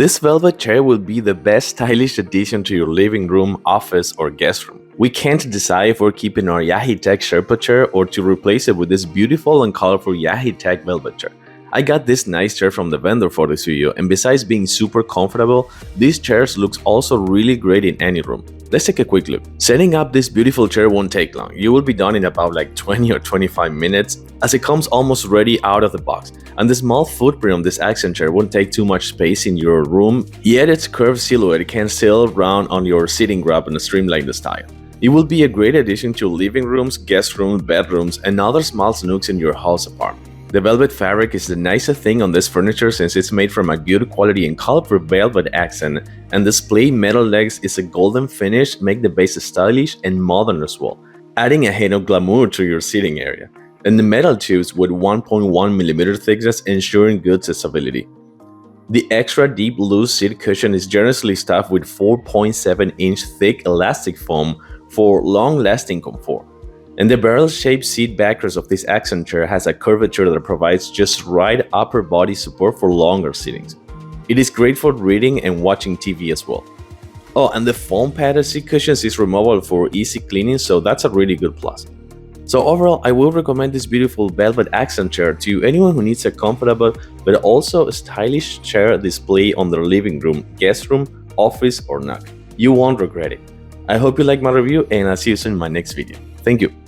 This velvet chair will be the best stylish addition to your living room, office, or guest room. We can't decide if we're keeping our Yaheetech Sherpa chair or to replace it with this beautiful and colorful Yaheetech velvet chair. I got this nice chair from the vendor for this video, and besides being super comfortable, these chairs looks also really great in any room. Let's take a quick look. Setting up this beautiful chair won't take long. You will be done in about like 20 or 25 minutes as it comes almost ready out of the box. And the small footprint on this accent chair won't take too much space in your room, yet its curved silhouette can sail around on your sitting grab in a streamlined style. It will be a great addition to living rooms, guest rooms, bedrooms, and other small nooks in your house apartment. The velvet fabric is the nicest thing on this furniture since it's made from a good quality and colorful velvet accent, and the Splayed metal legs is a golden finish, make the base stylish and modern as well, adding a hint of glamour to your sitting area. And the metal tubes with 1.1mm thickness ensuring good accessibility. The extra deep loose seat cushion is generously stuffed with 4.7-inch thick elastic foam for long-lasting comfort. And the barrel-shaped seat backrest of this accent chair has a curvature that provides just right upper body support for longer sittings. It is great for reading and watching TV as well. Oh, and the foam padded seat cushions is removable for easy cleaning, so that's a really good plus. So overall, I will recommend this beautiful velvet accent chair to anyone who needs a comfortable but also a stylish chair display on their living room, guest room, office, or nook. You won't regret it. I hope you like my review, and I'll see you soon in my next video. Thank you.